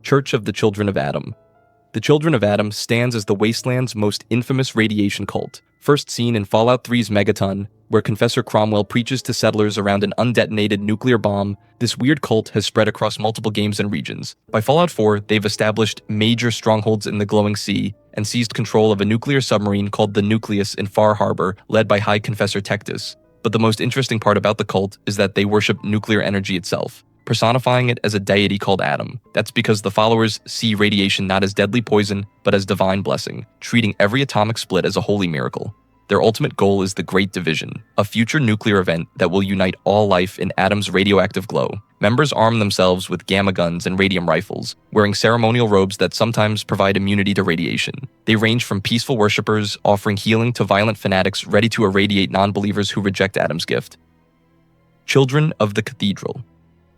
Church of the Children of Adam. The Children of Adam stands as the wasteland's most infamous radiation cult, first seen in Fallout 3's Megaton, where Confessor Cromwell preaches to settlers around an undetonated nuclear bomb. This weird cult has spread across multiple games and regions. By Fallout 4, they've established major strongholds in the glowing sea and seized control of a nuclear submarine called the Nucleus in Far Harbor, led by High Confessor Tectus. But the most interesting part about the cult is that they worship nuclear energy itself, personifying it as a deity called Adam. That's because the followers see radiation not as deadly poison, but as divine blessing, treating every atomic split as a holy miracle. Their ultimate goal is the Great Division, a future nuclear event that will unite all life in Adam's radioactive glow. Members arm themselves with gamma guns and radium rifles, wearing ceremonial robes that sometimes provide immunity to radiation. They range from peaceful worshippers offering healing to violent fanatics ready to irradiate non-believers who reject Adam's gift. Children of the Cathedral.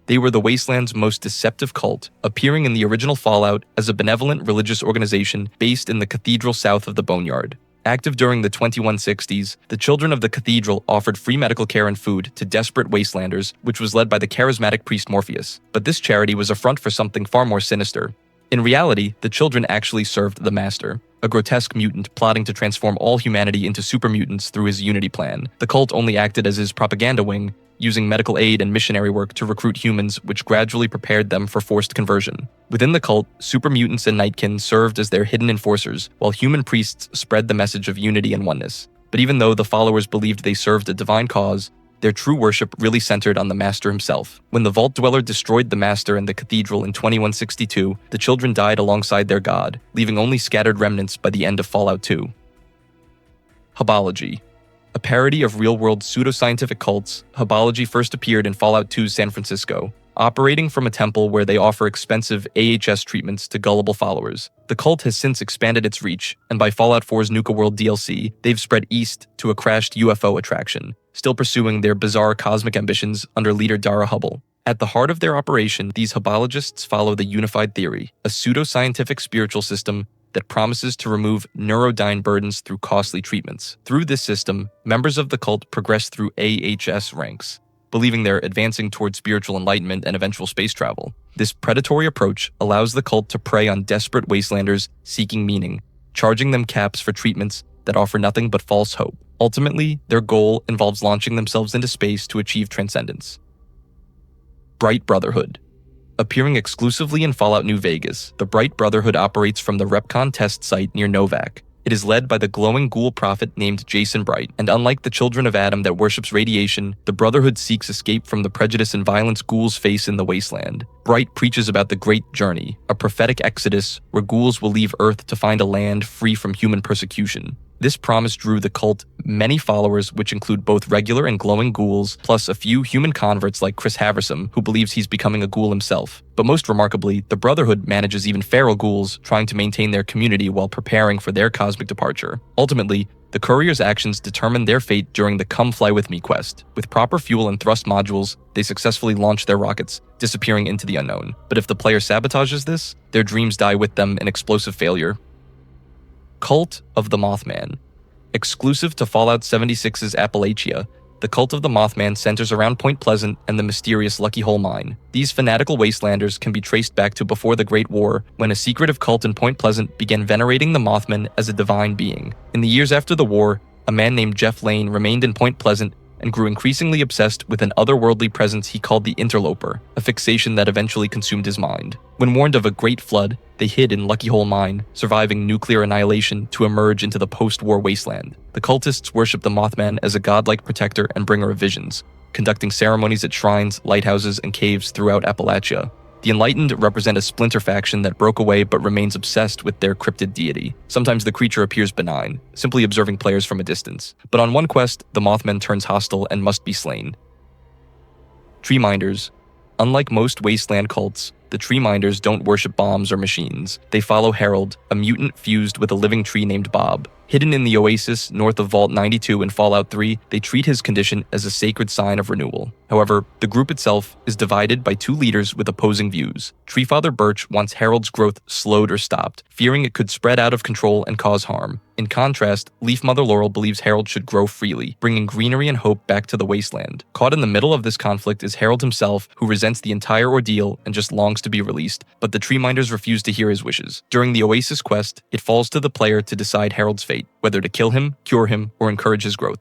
They were the Wasteland's most deceptive cult, appearing in the original Fallout as a benevolent religious organization based in the cathedral south of the Boneyard. Active during the 2160s, the Children of the Cathedral offered free medical care and food to desperate wastelanders, which was led by the charismatic priest Morpheus. But this charity was a front for something far more sinister. In reality, the children actually served the Master, a grotesque mutant plotting to transform all humanity into super mutants through his Unity plan. The cult only acted as his propaganda wing, using medical aid and missionary work to recruit humans, which gradually prepared them for forced conversion. Within the cult, super mutants and nightkin served as their hidden enforcers, while human priests spread the message of unity and oneness. But even though the followers believed they served a divine cause, their true worship really centered on the Master himself. When the Vault Dweller destroyed the Master and the Cathedral in 2162, the children died alongside their god, leaving only scattered remnants by the end of Fallout 2. Hubology. A parody of real-world pseudoscientific cults, Hubology first appeared in Fallout 2's San Francisco, operating from a temple where they offer expensive AHS treatments to gullible followers. The cult has since expanded its reach, and by Fallout 4's Nuka World DLC, they've spread east to a crashed UFO attraction, still pursuing their bizarre cosmic ambitions under leader Dara Hubble. At the heart of their operation, these Hubologists follow the Unified Theory, a pseudoscientific spiritual system that promises to remove neurodyne burdens through costly treatments. Through this system, members of the cult progress through AHS ranks, believing they're advancing toward spiritual enlightenment and eventual space travel. This predatory approach allows the cult to prey on desperate wastelanders seeking meaning, charging them caps for treatments that offer nothing but false hope. Ultimately, their goal involves launching themselves into space to achieve transcendence. Bright Brotherhood. Appearing exclusively in Fallout New Vegas, the Bright Brotherhood operates from the Repcon test site near Novac. It is led by the glowing ghoul prophet named Jason Bright, and unlike the Children of Adam that worships radiation, the Brotherhood seeks escape from the prejudice and violence ghouls face in the wasteland. Bright preaches about the Great Journey, a prophetic exodus where ghouls will leave Earth to find a land free from human persecution. This promise drew the cult many followers, which include both regular and glowing ghouls, plus a few human converts like Chris Haversam, who believes he's becoming a ghoul himself. But most remarkably, the Brotherhood manages even feral ghouls, trying to maintain their community while preparing for their cosmic departure. Ultimately, the courier's actions determine their fate during the Come Fly With Me quest. With proper fuel and thrust modules, they successfully launch their rockets, disappearing into the unknown. But if the player sabotages this, their dreams die with them in explosive failure. Cult of the Mothman. Exclusive to Fallout 76's Appalachia, the Cult of the Mothman centers around Point Pleasant and the mysterious Lucky Hole Mine. These fanatical wastelanders can be traced back to before the Great War, when a secretive cult in Point Pleasant began venerating the Mothman as a divine being. In the years after the war, a man named Jeff Lane remained in Point Pleasant and grew increasingly obsessed with an otherworldly presence he called the Interloper, a fixation that eventually consumed his mind. When warned of a great flood, they hid in Lucky Hole Mine, surviving nuclear annihilation to emerge into the post-war wasteland. The cultists worship the Mothman as a godlike protector and bringer of visions, conducting ceremonies at shrines, lighthouses, and caves throughout Appalachia. The Enlightened represent a splinter faction that broke away but remains obsessed with their cryptid deity. Sometimes the creature appears benign, simply observing players from a distance. But on one quest, the Mothman turns hostile and must be slain. Treeminders. Unlike most wasteland cults, the Treeminders don't worship bombs or machines. They follow Harold, a mutant fused with a living tree named Bob. Hidden in the oasis north of Vault 92 in Fallout 3, they treat his condition as a sacred sign of renewal. However, the group itself is divided by two leaders with opposing views. Treefather Birch wants Harold's growth slowed or stopped, fearing it could spread out of control and cause harm. In contrast, Leaf Mother Laurel believes Harold should grow freely, bringing greenery and hope back to the wasteland. Caught in the middle of this conflict is Harold himself, who resents the entire ordeal and just longs longs to be released, but the Treeminders refuse to hear his wishes. During the Oasis quest, it falls to the player to decide Harold's fate, whether to kill him, cure him, or encourage his growth.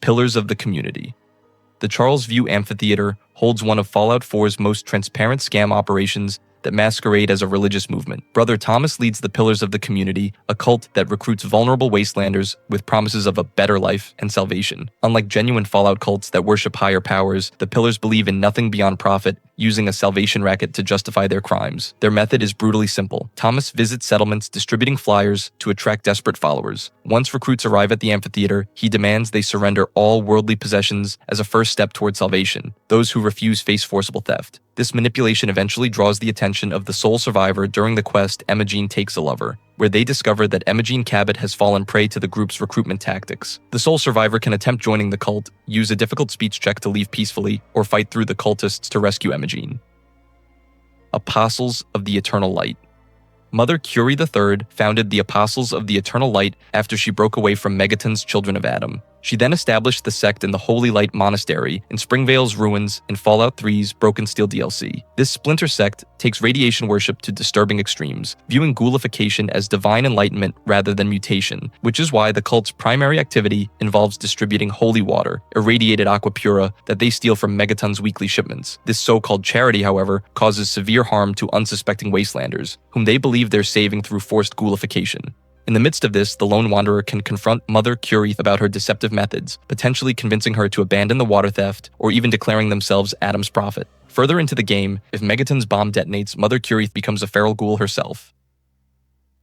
Pillars of the Community. The Charles View Amphitheater holds one of Fallout 4's most transparent scam operations that masquerade as a religious movement. Brother Thomas leads the Pillars of the Community, a cult that recruits vulnerable wastelanders with promises of a better life and salvation. Unlike genuine Fallout cults that worship higher powers, the Pillars believe in nothing beyond profit, using a salvation racket to justify their crimes. Their method is brutally simple. Thomas visits settlements distributing flyers to attract desperate followers. Once recruits arrive at the amphitheater, he demands they surrender all worldly possessions as a first step toward salvation. Those who refuse face forcible theft. This manipulation eventually draws the attention of the sole survivor during the quest Emma Jean Takes a Lover, where they discover that Emma Jean Cabot has fallen prey to the group's recruitment tactics. The sole survivor can attempt joining the cult, use a difficult speech check to leave peacefully, or fight through the cultists to rescue Emma Jean. Apostles of the Eternal Light. Mother Curie III founded the Apostles of the Eternal Light after she broke away from Megaton's Children of Adam. She then established the sect in the Holy Light Monastery in Springvale's ruins in Fallout 3's Broken Steel DLC. This splinter sect takes radiation worship to disturbing extremes, viewing ghoulification as divine enlightenment rather than mutation, which is why the cult's primary activity involves distributing holy water, irradiated aqua pura, that they steal from Megaton's weekly shipments. This so-called charity, however, causes severe harm to unsuspecting wastelanders, whom they believe they're saving through forced ghoulification. In the midst of this, the lone wanderer can confront Mother Curie about her deceptive methods, potentially convincing her to abandon the water theft or even declaring themselves Adam's prophet. Further into the game, if Megaton's bomb detonates, Mother Curie becomes a feral ghoul herself.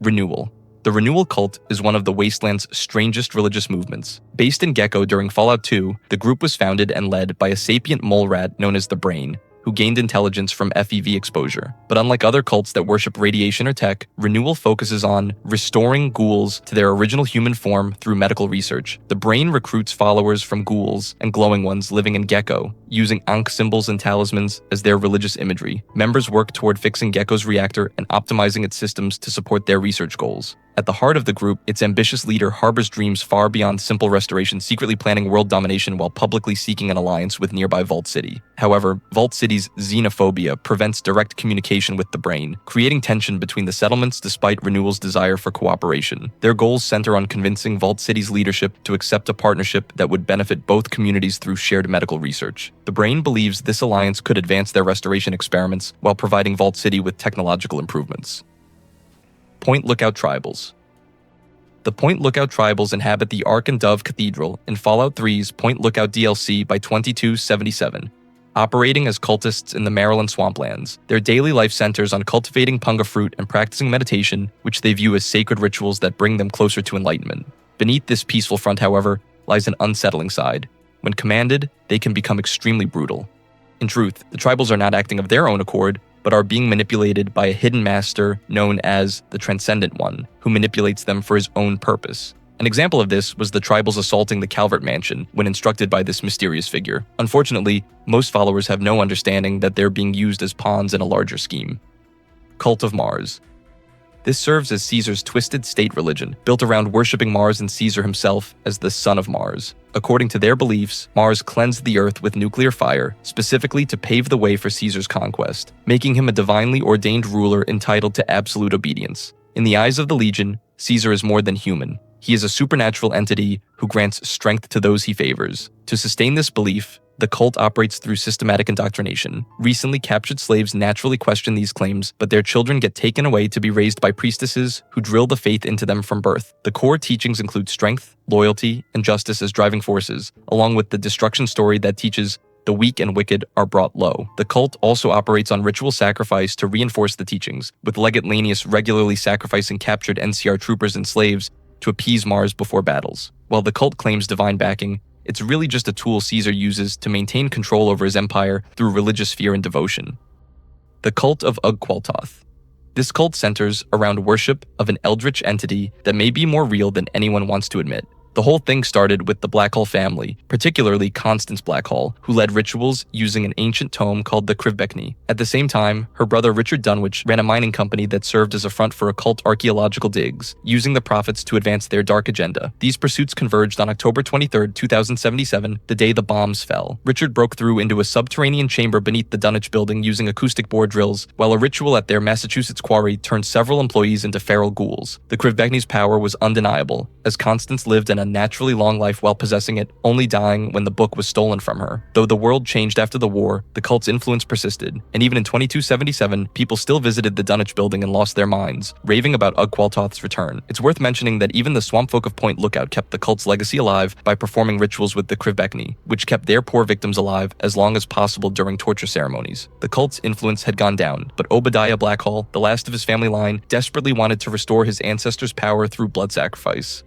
Renewal. The Renewal cult is one of the Wasteland's strangest religious movements. Based in Gecko during Fallout 2, the group was founded and led by a sapient mole rat known as the Brain, who gained intelligence from FEV exposure. But unlike other cults that worship radiation or tech, Renewal focuses on restoring ghouls to their original human form through medical research. The Brain recruits followers from ghouls and glowing ones living in Gecko, using Ankh symbols and talismans as their religious imagery. Members work toward fixing Gecko's reactor and optimizing its systems to support their research goals. At the heart of the group, its ambitious leader harbors dreams far beyond simple restoration, secretly planning world domination while publicly seeking an alliance with nearby Vault City. However, Vault City's xenophobia prevents direct communication with the Brain, creating tension between the settlements despite Renewal's desire for cooperation. Their goals center on convincing Vault City's leadership to accept a partnership that would benefit both communities through shared medical research. The Brain believes this alliance could advance their restoration experiments while providing Vault City with technological improvements. Point Lookout Tribals. The Point Lookout Tribals inhabit the Ark and Dove Cathedral in Fallout 3's Point Lookout DLC by 2277. Operating as cultists in the Maryland swamplands, their daily life centers on cultivating punga fruit and practicing meditation, which they view as sacred rituals that bring them closer to enlightenment. Beneath this peaceful front, however, lies an unsettling side. When commanded, they can become extremely brutal. In truth, the tribals are not acting of their own accord, but are being manipulated by a hidden master known as the Transcendent One, who manipulates them for his own purpose. An example of this was the tribals assaulting the Calvert Mansion when instructed by this mysterious figure. Unfortunately, most followers have no understanding that they're being used as pawns in a larger scheme. Cult of Mars. This serves as Caesar's twisted state religion, built around worshipping Mars and Caesar himself as the son of Mars. According to their beliefs, Mars cleansed the Earth with nuclear fire, specifically to pave the way for Caesar's conquest, making him a divinely ordained ruler entitled to absolute obedience. In the eyes of the Legion, Caesar is more than human. He is a supernatural entity who grants strength to those he favors. To sustain this belief, the cult operates through systematic indoctrination. Recently captured slaves naturally question these claims, but their children get taken away to be raised by priestesses who drill the faith into them from birth. The core teachings include strength, loyalty, and justice as driving forces, along with the destruction story that teaches the weak and wicked are brought low. The cult also operates on ritual sacrifice to reinforce the teachings, with Legate Lanius regularly sacrificing captured NCR troopers and slaves to appease Mars before battles. While the cult claims divine backing, it's really just a tool Caesar uses to maintain control over his empire through religious fear and devotion. The Cult of Ug-Qualtoth. This cult centers around worship of an eldritch entity that may be more real than anyone wants to admit. The whole thing started with the Blackhall family, particularly Constance Blackhall, who led rituals using an ancient tome called the Krivbekni. At the same time, her brother Richard Dunwich ran a mining company that served as a front for occult archaeological digs, using the profits to advance their dark agenda. These pursuits converged on October 23, 2077, the day the bombs fell. Richard broke through into a subterranean chamber beneath the Dunwich building using acoustic bore drills, while a ritual at their Massachusetts quarry turned several employees into feral ghouls. The Krivbekni's power was undeniable, as Constance lived an unnaturally long life while possessing it, only dying when the book was stolen from her. Though the world changed after the war, the cult's influence persisted, and even in 2277, people still visited the Dunwich building and lost their minds, raving about Ug-Qualtoth's return. It's worth mentioning that even the swampfolk of Point Lookout kept the cult's legacy alive by performing rituals with the Krivbekni, which kept their poor victims alive as long as possible during torture ceremonies. The cult's influence had gone down, but Obadiah Blackhall, the last of his family line, desperately wanted to restore his ancestors' power through blood sacrifice.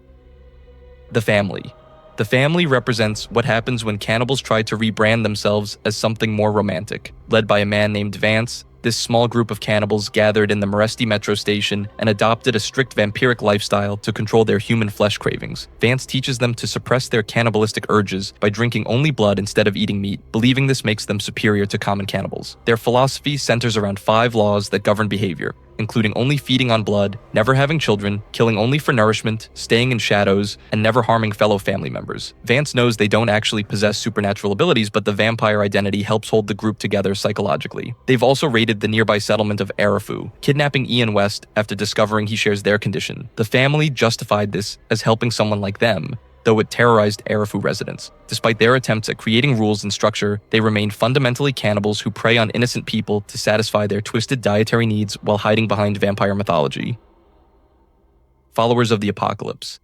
The family. The family represents what happens when cannibals try to rebrand themselves as something more romantic. Led by a man named Vance, this small group of cannibals gathered in the Moresty metro station and adopted a strict vampiric lifestyle to control their human flesh cravings. Vance teaches them to suppress their cannibalistic urges by drinking only blood instead of eating meat, believing this makes them superior to common cannibals. Their philosophy centers around 5 laws that govern behavior, including only feeding on blood, never having children, killing only for nourishment, staying in shadows, and never harming fellow family members. Vance knows they don't actually possess supernatural abilities, but the vampire identity helps hold the group together psychologically. They've also raided the nearby settlement of Arafu, kidnapping Ian West after discovering he shares their condition. The family justified this as helping someone like them, though it terrorized Arafu residents. Despite their attempts at creating rules and structure, they remained fundamentally cannibals who prey on innocent people to satisfy their twisted dietary needs while hiding behind vampire mythology. Followers of the Apocalypse.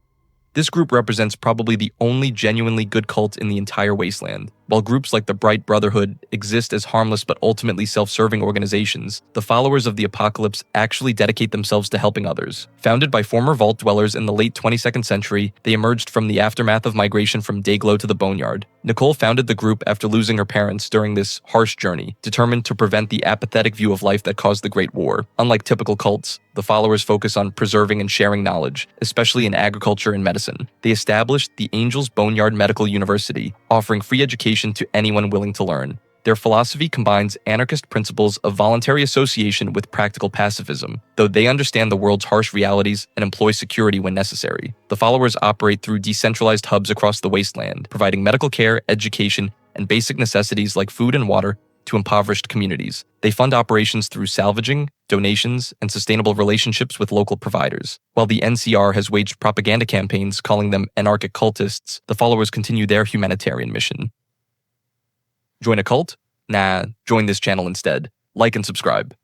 This group represents probably the only genuinely good cult in the entire wasteland. While groups like the Bright Brotherhood exist as harmless but ultimately self-serving organizations, the followers of the Apocalypse actually dedicate themselves to helping others. Founded by former vault dwellers in the late 22nd century, they emerged from the aftermath of migration from Dayglow to the Boneyard. Nicole founded the group after losing her parents during this harsh journey, determined to prevent the apathetic view of life that caused the Great War. Unlike typical cults, the followers focus on preserving and sharing knowledge, especially in agriculture and medicine. They established the Angels Boneyard Medical University, offering free education to anyone willing to learn. Their philosophy combines anarchist principles of voluntary association with practical pacifism, though they understand the world's harsh realities and employ security when necessary. The followers operate through decentralized hubs across the wasteland, providing medical care, education, and basic necessities like food and water to impoverished communities. They fund operations through salvaging, donations, and sustainable relationships with local providers. While the NCR has waged propaganda campaigns calling them anarchic cultists, the followers continue their humanitarian mission. Join a cult? Nah, join this channel instead. Like and subscribe.